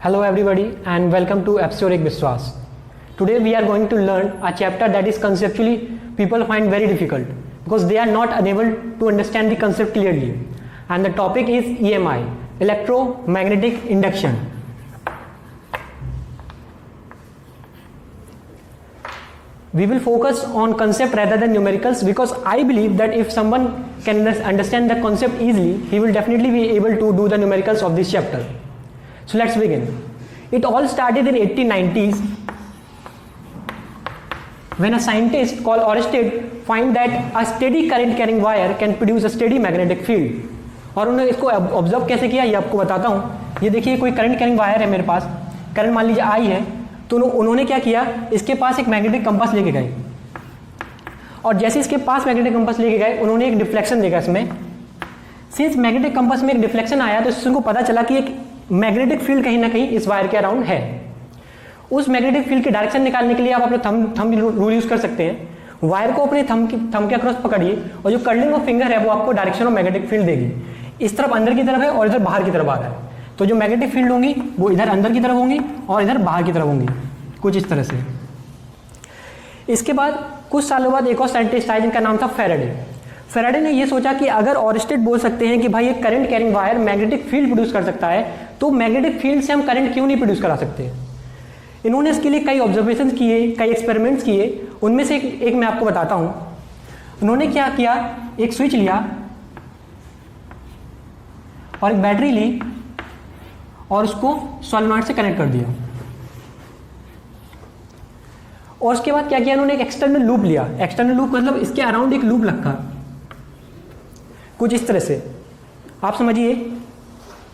Hello everybody and welcome to Episodic Viswas. Today we are going to learn a chapter that is conceptually people find very difficult because they are not unable to understand the concept clearly. And the topic is EMI, electromagnetic induction. We will focus on concept rather than numericals because I believe that if someone can understand the concept easily, he will definitely be able to do the numericals of this chapter. So let's begin. It all started in 1890s when a scientist called Oersted find that a steady current carrying wire can produce a steady magnetic field. और उन्होंने इसको observe कैसे किया ये आपको बताता हूँ. ये देखिए कोई करंट कैरिंग वायर है मेरे पास, करंट मान लीजिए आई है, तो उन्होंने क्या किया, इसके पास एक मैग्नेटिक कंपास लेके गए और जैसे इसके पास मैग्नेटिक कंपास लेके गए उन्होंने एक डिफ्लेक्शन देखा इसमें. सिंस मैग्नेटिक कंपास में एक डिफ्लेक्शन आया तो इससे उनको पता चला कि एक मैग्नेटिक फील्ड कहीं ना कहीं इस वायर के अराउंड है. उस मैग्नेटिक फील्ड के डायरेक्शन निकालने के लिए आप अपने थंब रूल यूज कर सकते हैं. वायर को अपने थंब के अक्रॉस पकड़िए और जो कर्लिंग ऑफ फिंगर है वो आपको डायरेक्शन ऑफ मैग्नेटिक फील्ड देगी. इस तरफ अंदर की तरफ है और इधर बाहर की तरफ आ रहा है, तो जो मैग्नेटिक फील्ड होंगी वो इधर अंदर की तरफ होंगी और इधर बाहर की तरफ होंगी, कुछ इस तरह से. इसके बाद कुछ सालों बाद एक और साइंटिस्ट आया जिनका नाम था फेराडे. फेराडे ने ये सोचा कि अगर ऑयरस्टेड बोल सकते हैं कि भाई एक current carrying wire magnetic field produce कर सकता है, तो मैग्नेटिक फील्ड से हम करंट क्यों नहीं प्रोड्यूस करा सकते. इन्होंने इसके लिए कई ऑब्जर्वेशन किए, कई एक्सपेरिमेंट्स किए. उनमें से एक मैं आपको बताता हूं. उन्होंने क्या किया, एक स्विच लिया और एक बैटरी ली और उसको सोलेनॉइड से कनेक्ट कर दिया. और उसके बाद क्या किया, उन्होंने एक एक्सटर्नल लूप लिया. एक्सटर्नल लूप मतलब इसके अराउंड एक लूप रखा कुछ इस तरह से. आप समझिए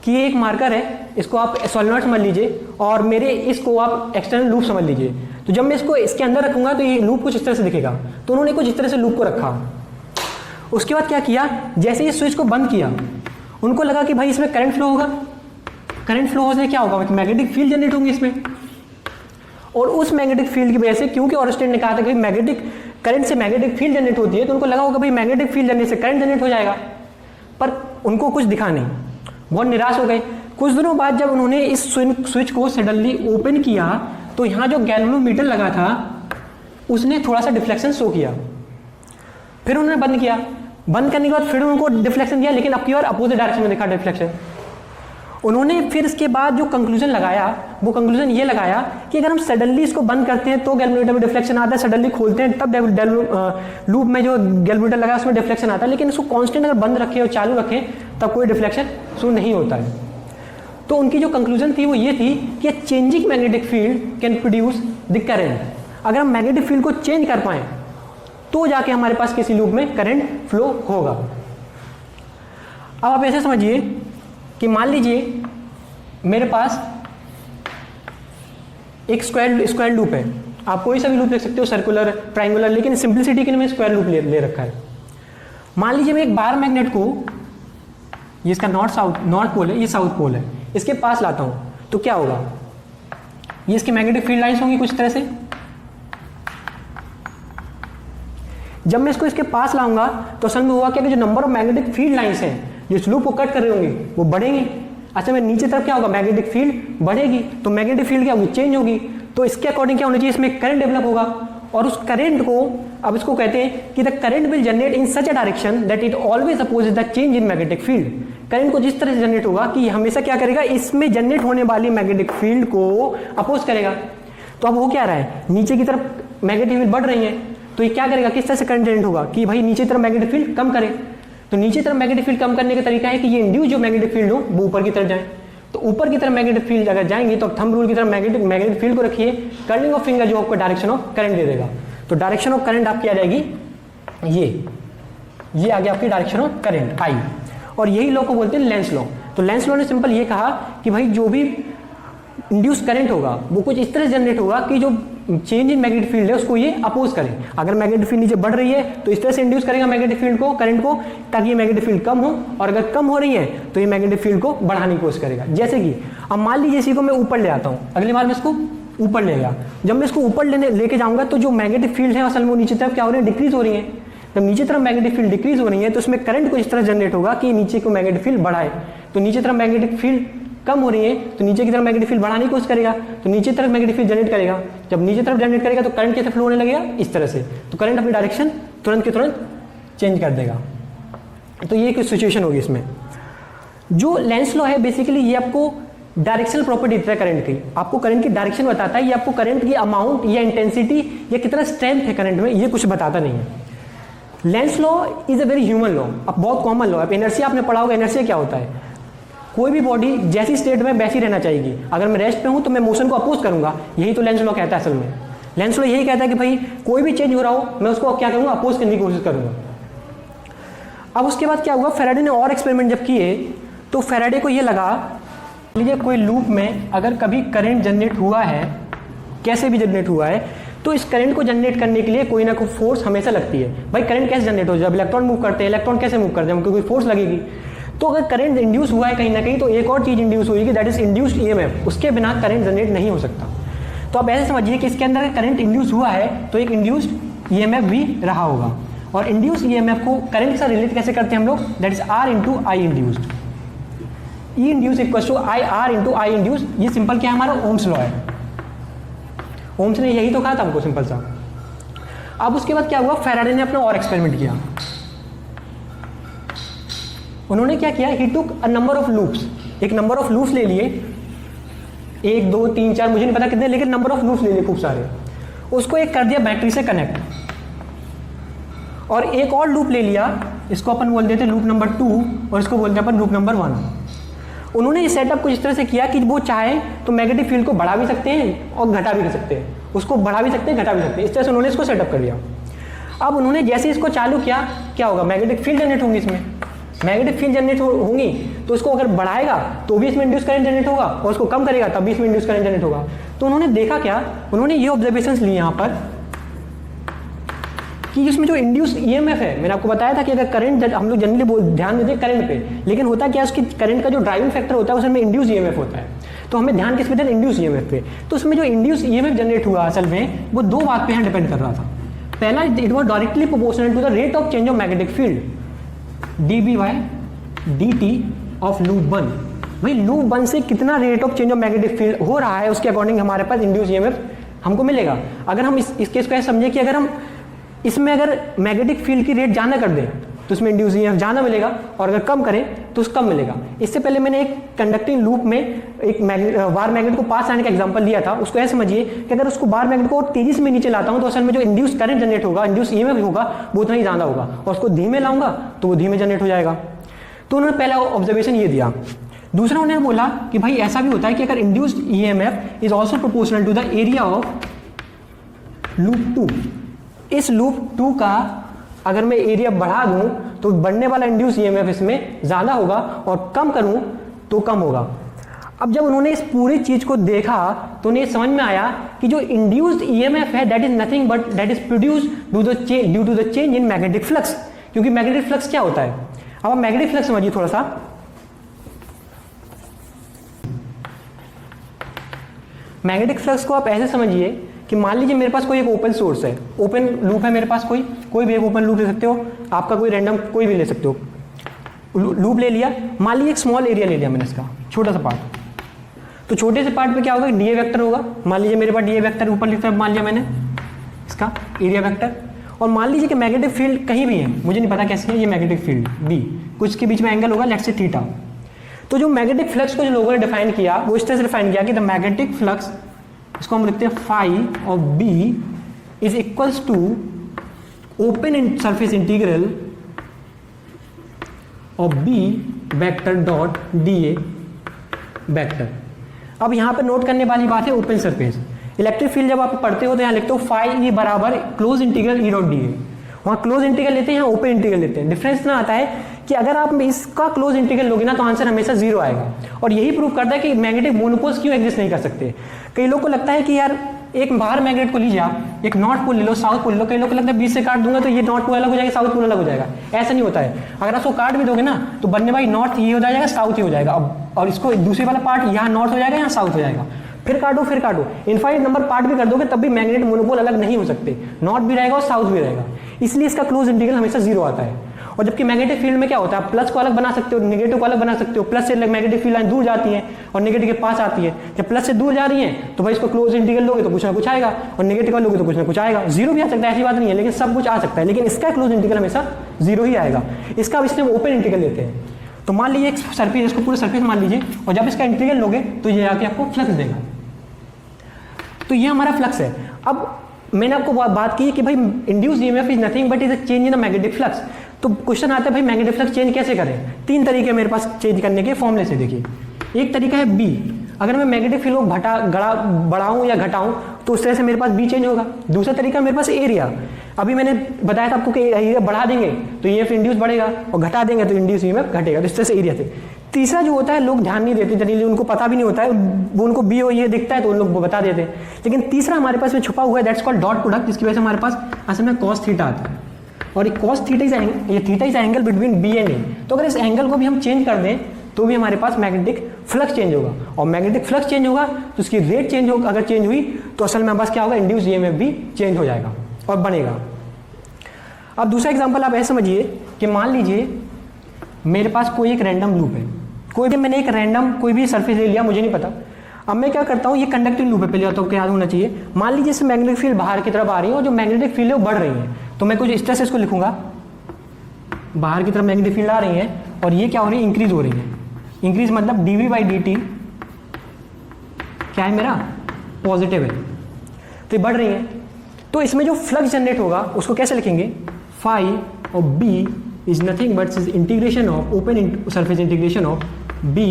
कि ये एक मार्कर है, इसको आप सोलेनॉइड समझ लीजिए और मेरे इसको आप एक्सटर्नल लूप समझ लीजिए. तो जब मैं इसको इसके अंदर रखूंगा तो ये लूप कुछ इस तरह से दिखेगा. तो उन्होंने कुछ इस तरह से लूप को रखा. उसके बाद क्या किया, जैसे ये स्विच को बंद किया उनको लगा कि भाई इसमें करंट फ्लो होगा. करंट फ्लो होने से क्या होगा, मैग्नेटिक फील्ड जनरेट होंगी इसमें. और उस मैग्नेटिक फील्ड की वजह से, क्योंकि ऑयरस्टेड ने कहा था कि मैग्नेटिक करंट से मैग्नेटिक फील्ड जनरेट होती है, तो उनको लगा होगा भाई मैग्नेटिक फील्ड जनरेट से करंट जनरेट हो जाएगा. पर उनको कुछ दिखा नहीं, बहुत निराश हो गए. कुछ दिनों बाद जब उन्होंने इस स्विच को सडनली ओपन किया तो यहाँ जो गैल्वेनोमीटर लगा था उसने थोड़ा सा डिफ्लेक्शन शो किया. फिर उन्होंने बंद किया. बंद करने के बाद फिर उनको डिफ्लेक्शन दिया, लेकिन अब की बार अपोजिट डायरेक्शन में देखा डिफ्लेक्शन. उन्होंने फिर इसके बाद जो कंक्लूजन लगाया वो कंक्लूजन ये लगाया कि अगर हम सडनली इसको बंद करते हैं तो गैल्वेनोमीटर में डिफ्लेक्शन आता है, सडनली खोलते हैं तब लूप में जो गैल्वेनोमीटर लगा उसमें डिफ्लेक्शन आता है, लेकिन इसको कांस्टेंट अगर बंद रखें और चालू रखें तब कोई डिफ्लेक्शन शो नहीं होता है. तो उनकी जो कंक्लूजन थी वो ये थी कि changing magnetic field can produce the current. अगर हम मैग्नेटिक फील्ड को चेंज कर पाएं तो जाके हमारे पास किसी लूप में करंट फ्लो होगा. अब आप ऐसे समझिए कि मान लीजिए मेरे पास एक स्क्वायर लूप है. आप कोई सा भी लूप लिख सकते हो, सर्कुलर, ट्रायंगुलर, लेकिन सिंपलिसिटी के लिए मैं स्क्वायर लूप ले रखा है. मान लीजिए मैं एक बार मैग्नेट को, ये इसका नॉर्थ पोल है, ये साउथ पोल है, इसके पास लाता हूं तो क्या होगा, ये इसकी मैग्नेटिक फील्ड लाइंस होंगी कुछ तरह से. जब मैं इसको इसके पास लाऊंगा तो असल में हुआ क्या कि जो number of magnetic field lines हैं जो इस लूप को कट कर रहे होंगे वो बढ़ेंगे. अच्छा, मैं नीचे तरफ क्या होगा, मैग्नेटिक फील्ड बढ़ेगी, तो मैग्नेटिक फील्ड क्या होगी, चेंज होगी. तो इसके अकॉर्डिंग क्या होना चाहिए, इसमें करंट डेवलप होगा. और उस करंट को अब इसको कहते हैं कि the current will generate in such a direction that it always opposes the change in magnetic field. Current को जिस तरह से जनरेट होगा कि हमेशा क्या करेगा, इसमें जनरेट होने वाली मैग्नेटिक फील्ड को अपोज करेगा. तो अब हो क्या रहा है, नीचे की तरफ मैग्नेटिक फील्ड बढ़ रही है, तो ये क्या करेगा, किस तरह से करंट जनरेट होगा कि भाई नीचे तरफ मैग्नेटिक फील्ड कम करे. तो नीचे तरफ मैग्नेटिक फील्ड कम करने का तरीका है कि ये इंड्यूस जो मैग्नेटिक फील्ड हो वो ऊपर की तरफ जाए. तो ऊपर की तरफ मैग्नेटिक फील्ड अगर जाएंगी तो थंब रूल की तरफ मैग्नेटिक फील्ड को रखिए, कर्लिंग ऑफ फिंगर जो आपको डायरेक्शन ऑफ करंट दे देगा. तो डायरेक्शन ऑफ करंट आपकी आ जाएगी ये आ गया आपकी डायरेक्शन ऑफ करंट आई. और यही लॉ को बोलते हैं लेंस लॉ. तो लेंस लॉ ने सिंपल ये कहा कि भाई जो भी इंड्यूस करंट होगा वो कुछ इस तरह से जनरेट होगा कि जो चेंज इन मैग्नेटिक फील्ड है उसको ये अपोज करे. अगर मैग्नेटिक फील्ड नीचे बढ़ रही है तो इस तरह से इंड्यूस करेगा मैग्नेटिक फील्ड को, करंट को, ताकि ये मैग्नेटिक फील्ड कम हो, और अगर कम हो रही है तो ये मैग्नेटिक फील्ड को बढ़ाने की कोशिश करेगा. जैसे कि अब मान लीजिए इसी को मैं ऊपर ले आता हूँ, अगली बार मैं इसको ऊपर ले गया. जब मैं इसको ऊपर लेके जाऊंगा तो जो मैग्नेटिक फील्ड है असल में नीचे तरफ क्या हो रही है, डिक्रीज हो रही है. जब नीचे तरफ मैग्नेटिक फील्ड डिक्रीज हो रही है तो इसमें करंट को इस तरह जनरेट होगा कि नीचे को मैग्नेटिक फील्ड बढ़ाए. तो नीचे तरफ मैग्नेटिक फील्ड कम हो रही है तो नीचे की तरफ मैग्नेटिक फील्ड बढ़ाने की कोशिश करेगा, तो नीचे तरफ मैग्नेटिक फील्ड जनरेट करेगा। जब नीचे तरफ जनरेट करेगा तो करंट कैसे फ्लो होने लगेगा, इस तरह से, तो करंट अपनी डायरेक्शन तुरंत के तुरंत चेंज कर देगा। तो ये एक सिचुएशन होगी इसमें। जो लेंस लॉ है बेसिकली ये आपको डायरेक्शनल प्रॉपर्टी देता है करंट की, आपको करंट की डायरेक्शन बताता है, ये आपको करंट की अमाउंट या इंटेंसिटी या कितना स्ट्रेंथ है करंट में, ये कुछ बताता नहीं है। Lenz law is a very human law, अब बहुत कॉमन लॉ है। इनर्शिया आपने पढ़ा होगा, इनर्शिया क्या होता है, कोई भी बॉडी जैसी स्टेट में वैसी रहना चाहिए, अगर मैं रेस्ट पे हूं तो मैं मोशन को अपोज करूंगा, यही तो लेंस लॉ कहता है। असल में लेंस लॉ यही कहता है कि भाई कोई भी चेंज हो रहा हो मैं उसको क्या करूंगा, अपोज करने की कोशिश करूंगा। अब उसके बाद क्या हुआ, फैराडे ने और एक्सपेरिमेंट जब किए तो फैराडे को ये लगा, लीजिए कोई लूप में अगर कभी करंट जनरेट हुआ है, कैसे भी जनरेट हुआ है, तो इस करंट को जनरेट करने के लिए कोई ना कोई फोर्स हमेशा लगती है। भाई करंट कैसे जनरेट हो, जब इलेक्ट्रॉन मूव करते हैं, इलेक्ट्रॉन कैसे मूव करते हैं, उनको कोई फोर्स लगेगी। तो अगर करंट इंड्यूस हुआ है कहीं ना कहीं तो एक और चीज इंड्यूस हुई, दैट इज इंड्यूस्ड ईएमएफ, उसके बिना करंट जनरेट नहीं हो सकता। तो आप ऐसे समझिए कि इसके अंदर करंट इंड्यूस हुआ है तो एक इंड्यूस्ड ईएमएफ भी रहा होगा, और इंड्यूस्ड ईएमएफ को करंट के साथ रिलेट कैसे करते हैं हम लोग, that is R into I induced, E induce equal to I R into I induce. ये सिंपल क्या है, हमारा ओम्स लॉ है, ओम्स ने यही तो कहा था हमको, सिंपल सा। अब उसके बाद क्या हुआ, फैराडे ने अपना और एक्सपेरिमेंट किया। उन्होंने क्या किया, ही टुक अ नंबर ऑफ लूप्स, एक नंबर ऑफ लूप्स ले लिए, 1 2 3 4 मुझे नहीं पता कितने, लेकिन नंबर ऑफ लूप्स ले लिए खूब सारे, उसको एक कर दिया बैटरी से कनेक्ट, और एक और लूप ले लिया, इसको अपन बोल देते लूप नंबर 2 और इसको बोलते अपन लूप नंबर 1। उन्होंने ये सेटअप कुछ इस तरह से किया कि वो चाहे तो मैग्नेटिक फील्ड को बढ़ा भी सकते हैं और घटा भी कर सकते हैं, उसको बढ़ा भी सकते हैं घटा भी सकते हैं, इस तरह से उन्होंने इसको सेटअप कर लिया। अब उन्होंने जैसे इसको चालू किया, क्या होगा, मैग्नेटिक फील्ड जनरेट होंगी, इसमें मैग्नेटिक फील्ड जनरेट होंगी, तो इसको अगर बढ़ाएगा तो भी इसमें इंड्यूस करंट जनरेट होगा, और उसको कम करेगा तब भी इसमें इंड्यूस करंट जनरेट होगा। तो उन्होंने देखा क्या, उन्होंने ये ऑब्जर्वेशंस लिए यहाँ पर कि इसमें जो इंड्यूस्ड ईएमएफ है, मैंने आपको बताया था कि अगर करंट, हम लोग जनरली ध्यान देते हैं करंट पे, लेकिन होता क्या है, उसकी करंट का जो ड्राइविंग फैक्टर होता है उसमें इंड्यूस ईएमएफ होता है, तो हमें ध्यान किस पे देना, इंड्यूस ईएमएफ पे। तो उसमें जो इंड्यूस ईएमएफ जनरेट हुआ असल में वो दो बात पे डिपेंड कर रहा था। पहला, it was directly proportional to the rate of change of magnetic field dB/dt of loop 1। भाई लूप 1 से कितना rate of change of magnetic field हो रहा है उसके अकॉर्डिंग हमारे पास इंड्यूस ईएमएफ हमको मिलेगा। अगर हम इस केस को ऐसे समझे कि अगर हम इसमें अगर मैग्नेटिक फील्ड की रेट ज़्यादा कर दें तो इसमें इंड्यूस ईएमएफ ज़्यादा मिलेगा, और अगर कम करें तो उसका कम मिलेगा। इससे पहले मैंने एक कंडक्टिंग लूप में एक बार मैग्नेट को पास आने का एग्जांपल दिया था, उसको ऐसे समझिए कि अगर उसको बार मैग्नेट को तेजी से मैं नीचे लाता हूं तो असल में जो इंड्यूस करंट जनरेट होगा, इंड्यूस ईएमएफ होगा, वो उतना ही ज़्यादा होगा, और उसको धीमे लाऊंगा तो वो धीमे जनरेट हो जाएगा। तो उन्होंने पहला ऑब्जर्वेशन ये दिया। दूसरा उन्होंने बोला कि भाई ऐसा भी होता है कि अगर induced EMF is also proportional to the area of loop 2, इस लूप 2 का अगर मैं एरिया बढ़ा दूं तो बढ़ने वाला इंड्यूस ईएमएफ इसमें ज्यादा होगा, और कम करूं तो कम होगा। अब जब उन्होंने इस पूरी चीज को देखा तो उन्हें समझ में आया कि जो इंड्यूस्ड ईएमएफ है that is nothing but that is produced due to the change in magnetic flux. क्योंकि मैग्नेटिक फ्लक्स क्या होता है, अब आप मैग्नेटिक फ्लक्स समझिए थोड़ा सा। मैग्नेटिक फ्लक्स को आप ऐसे समझिए कि मान लीजिए मेरे पास कोई एक ओपन सोर्स है, ओपन लूप है मेरे पास, कोई भी एक ओपन लूप ले सकते हो, आपका कोई रैंडम कोई भी ले सकते हो, लूप ले लिया। मान लीजिए एक स्मॉल एरिया ले लिया मैंने, इसका छोटा सा पार्ट, तो छोटे से पार्ट पे क्या होगा, डीए वेक्टर होगा। मान लीजिए मेरे पास डीए वेक्टर ऊपर लिखता है, मान लिया मैंने इसका एरिया वेक्टर, और मान लीजिए कि मैग्नेटिक फील्ड कहीं भी है, मुझे नहीं पता कैसे है, ये मैग्नेटिक फील्ड बी, कुछ के बीच में एंगल होगा, लेट्स से थीटा। तो जो मैग्नेटिक फ्लक्स को जो लोगों ने डिफाइन किया वो इस तरह से डिफाइन किया कि द मैग्नेटिक फ्लक्स, इसको हम लिखते हैं phi of B is equals to open surface integral of B vector dot d A vector. अब यहां पर नोट करने वाली बात है ओपन सरफेस। इलेक्ट्रिक फील्ड जब आप पढ़ते हो तो यहां लिखते हो फाई ई बराबर close integral E dot d ए, वहां क्लोज इंटीग्रल लेते हैं, यहाँ ओपन इंटीग्रल लेते हैं। डिफरेंस इतना आता है कि अगर आप इसका क्लोज इंटीग्रल लोगे ना तो आंसर हमेशा 0 आएगा, और यही प्रूव करता है कि मैग्नेटिक मोनोपोल्स क्यों एग्जिस्ट नहीं कर सकते। कई लोग को लगता है कि यार एक बाहर मैग्नेट को लीजिए आप, एक नॉर्थ पोल ले लो, साउथ पोल ले लो, कई लोग को लगता है बीच से काट दूंगा तो ये नॉर्थ पोल अलग हो जाएगा, साउथ पोल अलग हो जाएगा। ऐसा नहीं होता है, अगर आप उसको काट भी दोगे ना तो बनने वाली नॉर्थ ये हो जाएगा, साउथ ही हो जाएगा। अब और इसको दूसरे वाला पार्ट यहाँ नॉर्थ हो जाएगा, यहाँ साउथ हो जाएगा, फिर काटो, इनफाइनाइट नंबर पार्ट भी कर दोगे तब भी मैग्नेट मोनोपोल अलग नहीं हो सकते, नॉर्थ भी रहेगा और साउथ भी रहेगा। इसलिए इसका क्लोज इंटीग्रल हमेशा 0 आता है। और जबकि मैग्नेटिक फील्ड में क्या होता है, प्लस को अलग बना सकते हो, नेगेटिव को अलग बना सकते हो, प्लस से मैग्नेटिक फील्ड लाइन दूर जाती है और नेगेटिव के पास आती है। जब प्लस से दूर जा रही है तो भाई इसको क्लोज इंटीग्रल लोगे तो कुछ ना कुछ आएगा, और नेगेटिव लोगे तो कुछ ना कुछ आएगा। जीरो भी आ सकता है, ऐसी बात नहीं है, लेकिन सब कुछ आ सकता है, लेकिन इसका क्लोज इंटीग्रल हमेशा जीरो ही आएगा। इसका अब इसलिए हम ओपन इंटीग्रल लेते हैं। तो मान लीजिए एक सरफेस, इसको पूरे सरफेस मान लीजिए, और जब इसका इंटीग्रल लोगे तो ये आके आपको फ्लक्स देगा। तो ये हमारा फ्लक्स है। अब मैंने आपको बात की कि भाई induce EMF is nothing but is a change in a magnetic flux. तो क्वेश्चन आता है भाई मैग्नेटिक फ्लक्स चेंज कैसे करें। तीन तरीके मेरे पास चेंज करने के फॉर्मूले से। देखिए, एक तरीका है बी, अगर मैं मैग्नेटिक फील्ड को बढ़ाऊं या घटाऊं तो उस तरह से मेरे पास बी चेंज होगा। दूसरा तरीका मेरे पास एरिया, अभी मैंने बताया था आपको कि एरिया बढ़ा देंगे तो ईएमएफ इंड्यूस बढ़ेगा और घटा देंगे तो इंड्यूस ईएमएफ घटेगा, तो इस तरह से एरिया थे। तीसरा जो होता है लोग ध्यान नहीं देते, जनरली उनको पता भी नहीं होता है, वो उनको बी और ये दिखता है तो उन लोग बता देते हैं। लेकिन तीसरा हमारे पास में छुपा हुआ है, दैट्स कॉल्ड डॉट प्रोडक्ट, जिसकी वजह से हमारे पास असल में कॉस थीटा आता है, और cos theta is angle between B and A. तो अगर इस एंगल को भी हम चेंज कर दें तो भी हमारे पास मैग्नेटिक फ्लक्स चेंज होगा, और मैग्नेटिक फ्लक्स चेंज होगा तो उसकी रेट चेंज होगा। अगर चेंज हुई तो असल में बस क्या होगा, इंड्यूस ईएमएफ भी चेंज हो जाएगा और बनेगा। अब दूसरा एग्जांपल आप ऐसे समझिए कि मान लीजिए मेरे पास कोई एक रैंडम लूप है, कोई भी मैंने एक रैंडम कोई भी सरफेस ले लिया, मुझे नहीं पता। अब मैं क्या करता हूँ, ये कंडक्टिंग लूप है, पहले तो क्या याद होना चाहिए। मान लीजिए इससे मैग्नेटिक फील्ड बाहर की तरफ आ रही है और जो मैग्नेटिक फील्ड है वो बढ़ रही है, तो मैं कुछ इस तरह से इसको लिखूंगा, बाहर की तरफ मैग्नेटिक फील्ड आ रही है और ये क्या हो रही है, इंक्रीज हो रही है। इंक्रीज मतलब dv बाई dt क्या है मेरा, पॉजिटिव है, तो ये बढ़ रही है। तो इसमें जो फ्लक्स जनरेट होगा उसको कैसे लिखेंगे, फाई और b is nothing but is integration of open surface integration of b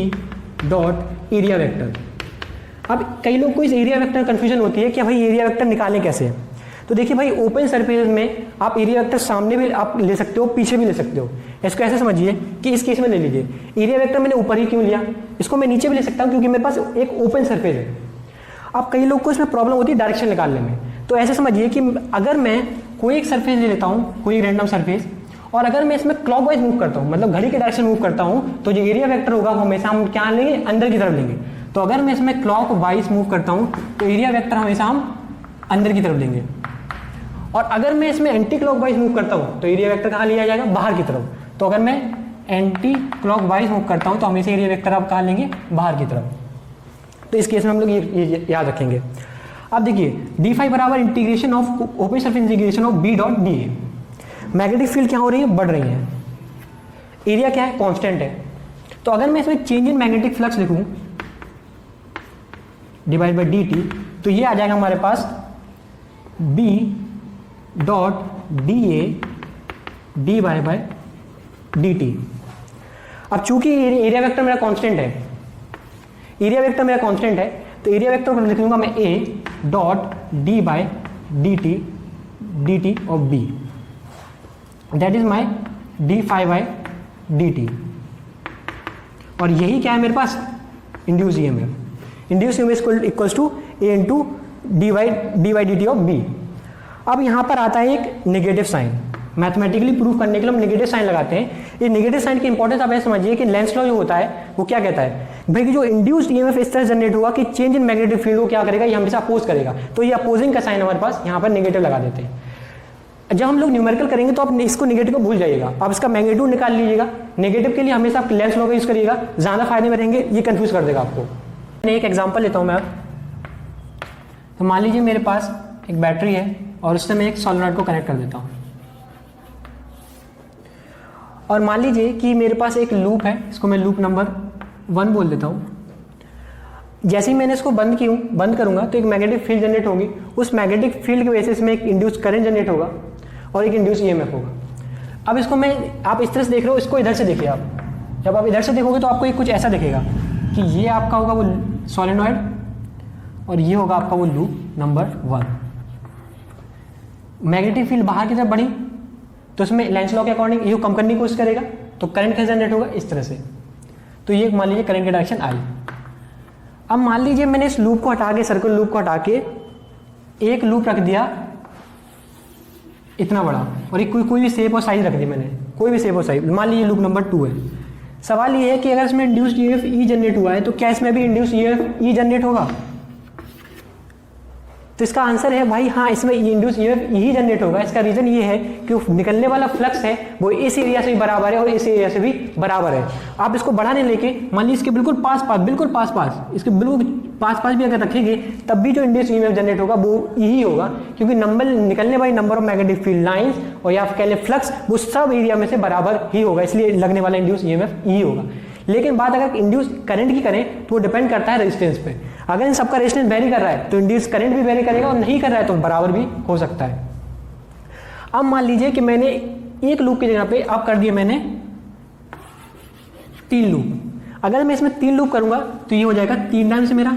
dot area vector. अब कई लोग को इस एरिया वेक्टर कंफ्यूजन होती है कि भाई एरिया वेक्टर निकालें कैसे। तो देखिए भाई, ओपन सरफेस में आप एरिया वेक्टर सामने भी आप ले सकते हो, पीछे भी ले सकते हो। इसको ऐसे समझिए कि इस केस में ले लीजिए, एरिया वेक्टर मैंने ऊपर ही क्यों लिया, इसको मैं नीचे भी ले सकता हूँ क्योंकि मेरे पास एक ओपन सरफेस है। अब कई लोग को इसमें प्रॉब्लम होती है डायरेक्शन निकालने में। तो ऐसे समझिए कि अगर मैं कोई एक सरफेस ले लेता हूँ, कोई रैंडम सरफेस, और अगर मैं इसमें क्लॉकवाइज मूव करता हूँ, मतलब घड़ी के डायरेक्शन मूव करता हूँ, तो जो एरिया वेक्टर होगा वो हमेशा हम क्या लेंगे, अंदर की तरफ लेंगे। तो अगर मैं इसमें क्लॉकवाइज मूव करता हूँ तो एरिया वेक्टर हमेशा हम अंदर की तरफ लेंगे, और अगर मैं इसमें एंटी क्लॉकवाइज मूव करता हूँ तो एरिया वेक्टर कहाँ लिया जाएगा, बाहर की तरफ। तो अगर मैं एंटी क्लॉकवाइज मूव करता हूँ तो हमेशा एरिया वेक्टर आप कहाँ लेंगे, बाहर की तरफ। तो इस केस में हम लोग ये याद रखेंगे। अब देखिए, डी फाई बराबर integration of open surface integration of B dot d A. Magnetic field क्या हो रही है, बढ़ रही है, एरिया क्या है, कांस्टेंट है। तो अगर मैं इसमें चेंज इन मैग्नेटिक फ्लक्स लिखूं डिवाइड बाई डी टी, तो ये आ जाएगा हमारे पास B dot d A d y by d t. अब चूंकि एरिया वेक्टर मेरा कांस्टेंट है, एरिया वेक्टर मेरा कांस्टेंट है, तो एरिया वेक्टर को लिख लूंगा मैं A dot d by d t of B, that is my d phi by d t. और यही क्या है मेरे पास, induce EMF. Induce EMF equals to A into d by d t of B. अब यहाँ पर आता है एक नेगेटिव साइन, मैथमेटिकली प्रूफ करने के लिए हम नेगेटिव साइन लगाते हैं। ये नेगेटिव साइन की इंपॉर्टेंस आप ऐसे समझिए कि लेंस लॉ जो होता है वो क्या कहता है भाई कि जो इंड्यूस्ड ईएमएफ इस तरह जनरेट होगा कि चेंज इन मैग्नेटिक फील्ड को क्या करेगा, ये हमेशा अपोज करेगा। तो ये अपोजिंग का साइन हमारे पास यहाँ पर नेगेटिव लगा देते हैं। जब हम लोग न्यूमेरिकल करेंगे तो आप इसको नेगेटिव को भूल जाइएगा, आप इसका मैग्नीट्यूड निकाल लीजिएगा। नेगेटिव के लिए हमेशा आप लेंस लॉ का यूज करिएगा, ज्यादा फायदे में रहेंगे, ये कंफ्यूज कर देगा आपको। मैं एक एग्जांपल लेता हूं मैं। तो मान लीजिए मेरे पास एक बैटरी है और उससे मैं एक सोलेनॉइड को कनेक्ट कर देता हूं, और मान लीजिए कि मेरे पास एक लूप है, इसको मैं लूप नंबर 1 बोल देता हूं। जैसे ही मैंने इसको बंद करूंगा तो एक मैग्नेटिक फील्ड जनरेट होगी, उस मैग्नेटिक फील्ड की वजह से एक इंड्यूस करंट जनरेट होगा और एक इंड्यूस ईएमएफ होगा। अब इसको आप इस तरह से देख रहे हो, इसको इधर से देखिए आप। जब आप इधर से देखोगे तो आपको कुछ ऐसा दिखेगा कि ये आपका होगा वो सोलेनॉइड और ये होगा आपका वो लूप नंबर 1। मैग्नेटिक फील्ड बाहर की तरफ बढ़ी तो इसमें लेंस लॉ के अकॉर्डिंग ये कम करने की कोशिश करेगा, तो करंट कैसे जनरेट होगा, इस तरह से। तो ये मान लीजिए करंट की डायरेक्शन आई। अब मान लीजिए मैंने इस लूप को हटा के, सर्कुलर लूप को हटा के एक लूप रख दिया इतना बड़ा, और एक कोई भी शेप और साइज रख दी मैंने, कोई भी शेप और साइज। मान लीजिए लूप नंबर 2 है। सवाल ये है कि अगर इसमें इंड्यूस्ड ईएमएफ ई जनरेट हुआ है तो क्या इसमें भी इंड्यूस्ड ईएमएफ ई जनरेट होगा। तो इसका आंसर है भाई हाँ, इसमें इंड्यूस ईएमएफ यही जनरेट होगा। इसका रीजन ये है कि निकलने वाला फ्लक्स है वो इस एरिया से भी बराबर है और इस एरिया से भी बराबर है। आप इसको बढ़ाने लेके मान लीजिए इसके बिल्कुल पास इसके बिल्कुल पास भी अगर रखेंगे तब भी जो इंड्यूस ईएमएफ जनरेट होगा वो यही होगा, क्योंकि नंबर निकलने वाली number of magnetic field lines और या कह लें फ्लक्स वो सब एरिया में से बराबर ही होगा, इसलिए लगने वाला इंड्यूस ईएमएफ यही होगा। लेकिन बात अगर इंड्यूस करंट की करें तो वो डिपेंड करता है रेजिस्टेंस पे। अगर इन सबका रेजिस्टेंस वेरी कर रहा है तो इंड्यूस करंट भी वेरी करेगा और नहीं कर रहा है तो बराबर भी हो सकता है। अब मान लीजिए कि मैंने एक लूप की जगह पे अब कर दिया मैंने 3 लूप। अगर मैं इसमें 3 लूप करूंगा तो ये हो जाएगा 3 टाइम्स मेरा।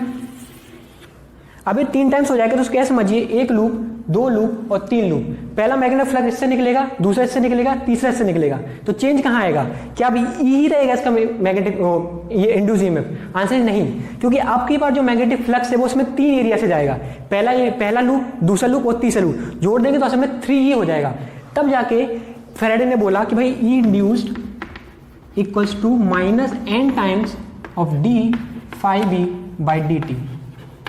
अब ये 3 टाइम्स हो जाएगा तो उसको क्या समझिए, 1 लूप 2 लूप और 3 लूप। पहला मैग्नेटिक फ्लक्स इससे निकलेगा, दूसरा इससे निकलेगा, तीसरा इससे निकलेगा। तो चेंज कहाँ आएगा? क्या अब यही रहेगा इसका मैग्नेटिक ये इंड्यूस ईएमएफ? आंसर नहीं, क्योंकि आपकी पास जो मैग्नेटिक फ्लक्स है वो उसमें 3 एरिया से जाएगा। पहला लूप, दूसरा लूप और तीसरा लूप जोड़ देंगे तो असल में 3 ही हो जाएगा। तब जाके फैराडे ने बोला कि भाई E induced equals to -n times of d phi B by d t.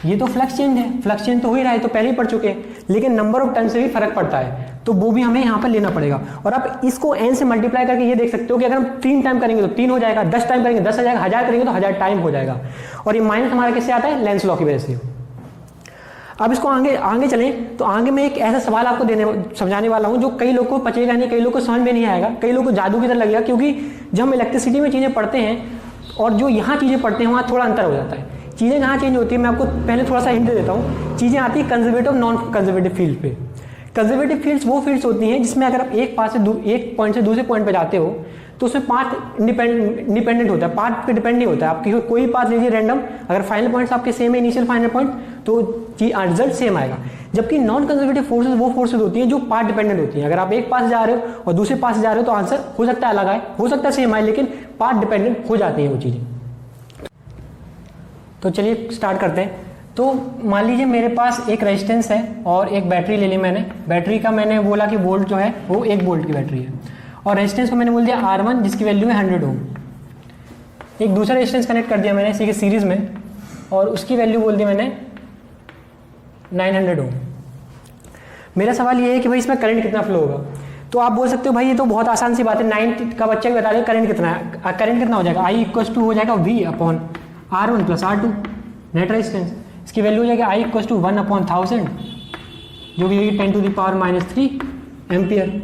ये तो फ्लक्स चेंज है, फ्लक्स चेंज तो हो ही रहा है, तो पहले ही पढ़ चुके हैं, लेकिन नंबर ऑफ टर्न से भी फर्क पड़ता है, तो वो भी हमें यहाँ पर लेना पड़ेगा। और आप इसको n से मल्टीप्लाई करके ये देख सकते हो कि अगर हम 3 टाइम करेंगे तो 3 हो जाएगा, 10 टाइम करेंगे 10 हो जाएगा, 1000 करेंगे तो 1000 टाइम हो जाएगा। और ये माइनस हमारा किससे आता है? लेंस लॉ की वजह से। अब इसको आगे चलें तो आगे मैं एक ऐसा सवाल आपको समझाने वाला हूँ जो कई लोग को पचेगा नहीं, कई लोग को समझ में नहीं आएगा, कई लोग को जादू की तरह लगेगा, क्योंकि जब हम इलेक्ट्रिसिटी में चीज़ें पढ़ते हैं और जो यहाँ चीज़ें पढ़ते हैं वहाँ थोड़ा अंतर हो जाता है। चीज़ें कहाँ चेंज होती है, मैं आपको पहले थोड़ा सा हिंट दे देता हूँ। चीज़ें आती है कंजर्वेटिव नॉन कंजर्वेटिव फील्ड पे। कंजर्वेटिव फील्ड्स वो फील्ड्स होती हैं जिसमें अगर आप एक पॉइंट से दूसरे पॉइंट पे जाते हो तो उसमें पाथ इंडिपेंडेंट होता है, पाथ पे डिपेंड नहीं होता है। आपकी कोई पाथ लीजिए रैंडम, अगर फाइनल पॉइंट्स आपके सेम है, इनिशियल फाइनल पॉइंट, तो रिजल्ट सेम आएगा। जबकि नॉन कंजर्वेटिव फोर्सेज वो फोर्सेज होती हैं जो पाथ डिपेंडेंट होती हैं। अगर आप एक पास जा रहे हो और दूसरे पास जा रहे हो तो आंसर हो सकता है अलग आए, हो सकता है सेम आए, लेकिन पाथ डिपेंडेंट हो जाती हैं वो चीज़ें। तो चलिए स्टार्ट करते हैं। तो मान लीजिए मेरे पास एक रेजिस्टेंस है और एक बैटरी ले ली मैंने। बैटरी का मैंने बोला कि वोल्ट जो है वो 1 वोल्ट की बैटरी है, और रेजिस्टेंस को मैंने बोल दिया R1 जिसकी वैल्यू है 100 ओम। एक दूसरा रेजिस्टेंस कनेक्ट कर दिया मैंने इसी के सीरीज़ में और उसकी वैल्यू बोल दी मैंने 900 ओम। मेरा सवाल ये है कि भाई इसमें करंट कितना फ्लो होगा। तो आप बोल सकते हो भाई ये तो बहुत आसान सी बात है, 9 का बच्चा भी बता दे करंट कितना है। करंट कितना हो जाएगा? I इक्वल्स टू हो जाएगा V/R1 + R2 नेट रेजिस्टेंस। इसकी वैल्यू हो जाएगा I इक्वल्स टू 1/1000 जो कि 10⁻³ एम्पियर।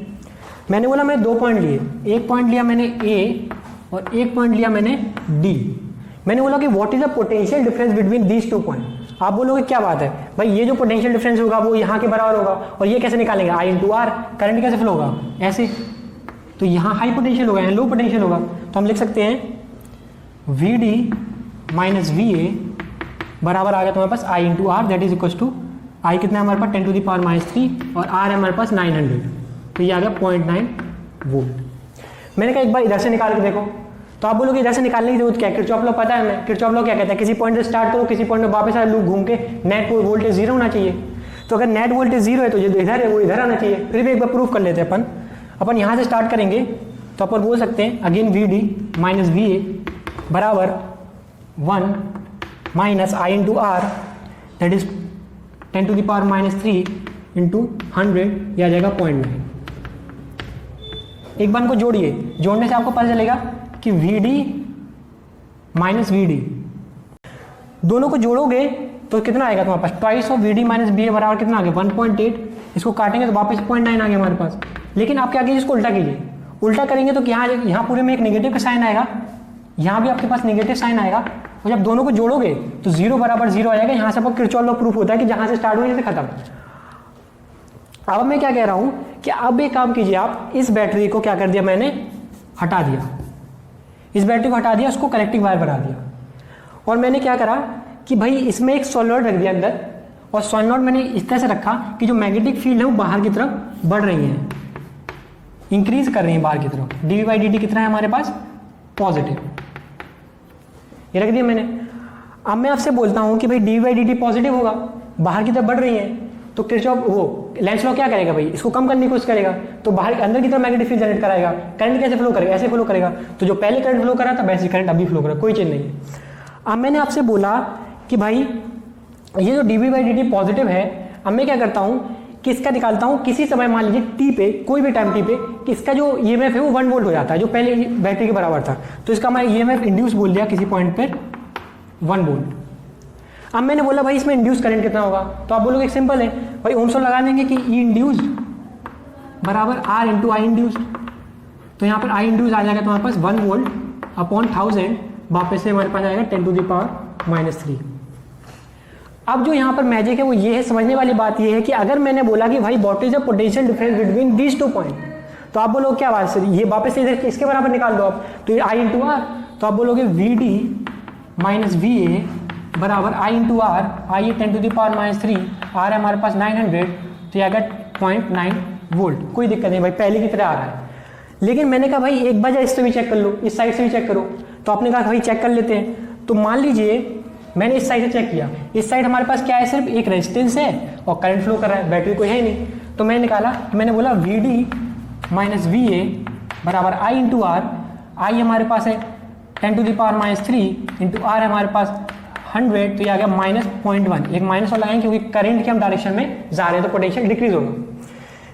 मैंने बोला मैं 2 पॉइंट लिए, एक पॉइंट लिया मैंने A और एक पॉइंट लिया मैंने D। मैंने बोला कि what is the potential difference between these 2 point. आप बोलोगे क्या बात है भाई, ये जो पोटेंशियल डिफरेंस होगा वो यहाँ के बराबर होगा, और ये कैसे निकालेंगे? I/R। करंट कैसे फ्लो होगा? ऐसे। तो यहाँ हाई पोटेंशियल होगा, यहाँ लो पोटेंशियल होगा, तो हम लिख सकते हैं VD - VA बराबर आ गया तुम्हारे पास I/R, that is equal to I कितना है हमारे पास 10⁻³ और R है हमारे पास 900, तो ये आ गया 0.9 वोल्ट। मैंने कहा एक बार इधर से निकाल के देखो, तो आप बोलोगे इधर से निकालने की जरूरत क्या है? किरचॉफ लॉ पता है हमें। किरचॉफ लॉ क्या कहता है? किसी पॉइंट से स्टार्ट करो, किसी पॉइंट में वापस आए, लूप घूम के नेट वोल्टेज 0 होना चाहिए। तो अगर नेट वोल्टेज 0 है तो जो इधर है वो इधर आना चाहिए। फिर भी एक बार प्रूफ कर लेते हैं अपन यहाँ से स्टार्ट करेंगे तो अपन बोल सकते हैं अगेन VD - VA बराबर 1 - I/R, दैट इज 10⁻³ इंटू 100, यह आ जाएगा 0.9। एक बार को जोड़िए, जोड़ने से आपको पता चलेगा कि VD - VD दोनों को जोड़ोगे तो कितना आएगा तुम्हारे पास? ट्वाइस ऑफ VD - VA बराबर कितना आ गया? 1.8। इसको काटेंगे तो वापस 0.9 आ गया हमारे पास। लेकिन आप क्या कीजिए, इसको उल्टा कीजिए। उल्टा करेंगे तो यहाँ पूरे में एक नेगेटिव का साइन आएगा, यहाँ भी आपके पास नेगेटिव साइन आएगा, और जब दोनों को जोड़ोगे तो 0 बराबर 0 आ जाएगा। यहाँ से आपको किरचॉफ लॉ प्रूफ होता है कि जहाँ से स्टार्ट हुई से खत्म। अब मैं क्या कह रहा हूँ कि अब एक काम कीजिए, आप इस बैटरी को क्या कर दिया, मैंने हटा दिया, इस बैटरी को हटा दिया, उसको कनेक्टिंग वायर बना दिया, और मैंने क्या करा कि भाई इसमें एक सोलेनॉइड रख दिया अंदर, और सोलेनॉइड मैंने इस तरह से रखा कि जो मैग्नेटिक फील्ड है वो बाहर की तरफ बढ़ रही है, इंक्रीज कर रही है बाहर की तरफ। dV/dt कितना है हमारे पास? पॉजिटिव। ये रख दिया मैंने। अब मैं आपसे बोलता हूँ कि भाई dV/dt पॉजिटिव होगा, बाहर की तरफ बढ़ रही है, तो किरचॉफ वो लेंस लॉ क्या करेगा भाई? इसको कम करने की कोशिश करेगा, तो बाहर अंदर की तरफ मैग्नेटिक फील्ड जनरेट कराएगा। करंट कैसे फ्लो करेगा? ऐसे फ्लो करेगा। तो जो पहले करंट फ्लो करा था वैसे करंट अभी फ्लो करेगा, कोई चेंज नहीं है। अब मैंने आपसे बोला कि भाई ये जो dV/dt पॉजिटिव है, अब मैं क्या करता हूँ कि इसका निकालता हूँ किसी समय, मान लीजिए टी पे, कोई भी टाइम टी पे, कि इसका जो ईएमएफ है वो 1 वोल्ट हो जाता है, जो पहले बैटरी के बराबर था। तो इसका मैं ईएमएफ इंड्यूस बोल दिया किसी पॉइंट पर 1 वोल्ट। अब मैंने बोला भाई इसमें इंड्यूस करंट कितना होगा, तो आप बोलोगे सिंपल है भाई, ओम्स लॉ लगा देंगे कि ई इंड्यूस्ड बराबर आर इंटू आई इंड्यूस्ड। तो यहाँ पर आई इंड्यूस आ जाएगा तुम्हारे पास 1 वोल्ट अपॉन 1000, वापस से हमारे पास आएगा 10⁻³ अब जो यहाँ पर मैजिक है वो ये है, समझने वाली बात ये है कि अगर मैंने बोला कि भाई what is the potential difference between these 2 point, तो आप बोलोगे क्या बात है, ये वापस से इधर इसके बराबर निकाल दो आप, तो ये आई इंटू आर, तो आप बोलोगे V D minus V A बराबर आई इंटू आर, आई है 10⁻³ आर है हमारे पास 900, तो ये आएगा 0.9 वोल्ट। कोई दिक्कत नहीं भाई, पहले की तरह आ रहा है। लेकिन मैंने कहा भाई एक बार इससे भी चेक कर लो, इस साइड से भी चेक करो, तो आपने कहा भाई चेक कर लेते हैं। तो मान लीजिए मैंने इस साइड से चेक किया, इस साइड हमारे पास क्या है, सिर्फ एक रेजिस्टेंस है और करंट फ्लो कर रहा है, बैटरी कोई है ही नहीं। तो मैंने निकाला, मैंने बोला V D minus V A बराबर आई इंटू आर, आई हमारे पास है 10⁻³ इंटू आर हमारे पास 100, तो ये आ गया -0.1। एक माइनस वाला है क्योंकि करंट के हम डायरेक्शन में जा रहे हैं, तो पोटेंशियल डिक्रीज होगा।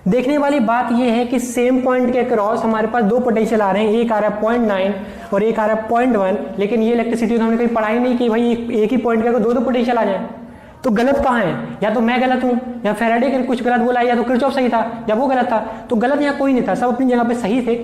देखने वाली बात यह है कि सेम पॉइंट के क्रॉस हमारे पास 2 पोटेंशियल आ रहे हैं, एक आ रहा है 0.9 और एक आ रहा है 0.1, लेकिन ये इलेक्ट्रिसिटी तो हमने कहीं पढ़ाई नहीं कि भाई एक ही पॉइंट के 2 पोटेंशियल आ जाए। तो गलत कहाँ है, या तो मैं गलत हूँ, या फैराडे ने कुछ गलत बोला, या तो किरचॉफ सही था, या वो गलत था। तो गलत यहाँ कोई नहीं था, सब अपनी जगह पे सही थे।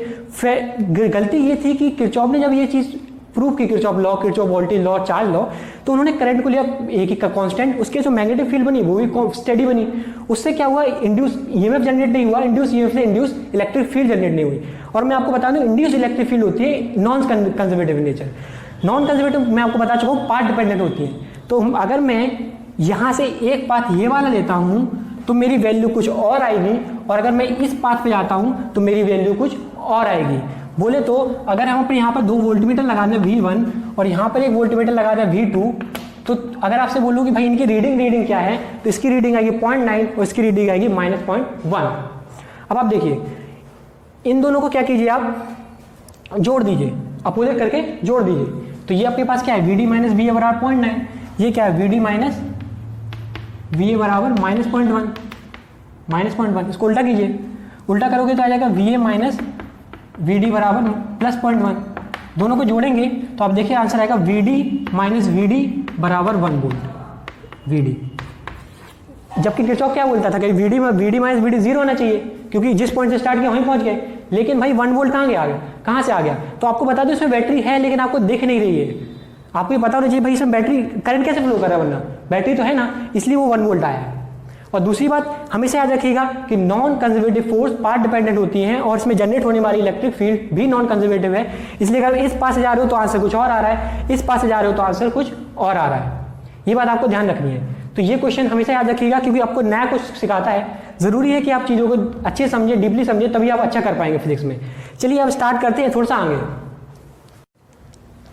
गलती ये थी कि किरचॉफ ने जब ये चीज़ प्रूव की, Kirchhoff law, Kirchhoff voltage law, Charles law, तो उन्होंने करंट को लिया एक ही कांस्टेंट, उसके जो मैग्नेटिक फील्ड बनी वो भी स्टेडी बनी। उससे क्या हुआ, इंड्यूस ईएमएफ जनरेट नहीं हुआ, इंड्यूस ईएमएफ से इंड्यूस इलेक्ट्रिक फील्ड जनरेट नहीं हुई। और मैं आपको बता दूं इंड्यूस इलेक्ट्रिक फील्ड होती है non conservative nature. Non conservative मैं आपको बता चुका हूँ पाथ डिपेंडेंट होती है। तो अगर मैं यहाँ से एक पाथ ये वाला लेता हूँ तो मेरी वैल्यू कुछ और आएगी, और अगर मैं इस पाथ पे जाता हूँ तो मेरी वैल्यू कुछ और आएगी। बोले तो अगर हम अपने यहाँ पर 2 वोल्टमीटर लगा दें V1 और यहाँ पर 1 वोल्टमीटर लगा दें V2, तो अगर आपसे बोलूँ कि भाई इनकी रीडिंग क्या है, तो इसकी रीडिंग आएगी 0.9 और इसकी रीडिंग आएगी -0.1। अब आप देखिए इन दोनों को क्या कीजिए, आप जोड़ दीजिए, अपोजिट करके जोड़ दीजिए। तो ये आपके पास क्या है, VD माइनस VA बराबर 0.9, ये क्या है VD माइनस VA बराबर -0.1, इसको उल्टा कीजिए, उल्टा करोगे तो आ जाएगा VA माइनस VD बराबर +0.1। दोनों को जोड़ेंगे तो आप देखिए आंसर आएगा VD माइनस VD बराबर 1 वोल्ट। VD, जबकि किरचॉफ क्या बोलता था कि VD माइनस VD 0 होना चाहिए, क्योंकि जिस पॉइंट से स्टार्ट किया वहीं पहुंच गए। लेकिन भाई 1 वोल्ट कहाँ गया, कहाँ से आ गया? तो आपको बता दो इसमें बैटरी है लेकिन आपको दिख नहीं रही है। आपको ये पता होना चाहिए भाई इसमें बैटरी करंट कैसे फ्लो कर रहा है, वरना बैटरी तो है ना, इसलिए वो 1 वोल्ट आया है। और दूसरी बात हमेशा याद रखिएगा कि non conservative force path dependent होती हैं और इसमें जनरेट होने वाली इलेक्ट्रिक फील्ड भी नॉन कंजर्वेटिव है। इसलिए अगर इस पास से जा रहे हो तो आंसर कुछ और आ रहा है, इस पास से जा रहे हो तो आंसर कुछ और आ रहा है। ये बात आपको ध्यान रखनी है। तो ये क्वेश्चन हमेशा याद रखिएगा क्योंकि आपको नया कुछ सिखाता है। जरूरी है कि आप चीज़ों को अच्छे समझे, डीपली समझे, तभी आप अच्छा कर पाएंगे फिजिक्स में। चलिए अब स्टार्ट करते हैं थोड़ा सा आगे।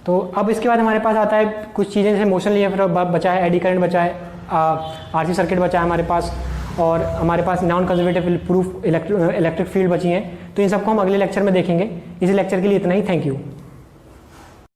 तो अब इसके बाद हमारे पास आता है कुछ चीज़ें, जैसे मोशन लिया बचा है, एडी करंट बचा है, आरसी सर्किट बचा है हमारे पास, और हमारे पास non conservative proof electric field बची हैं। तो इन सबको हम अगले लेक्चर में देखेंगे। इस लेक्चर के लिए इतना ही, थैंक यू।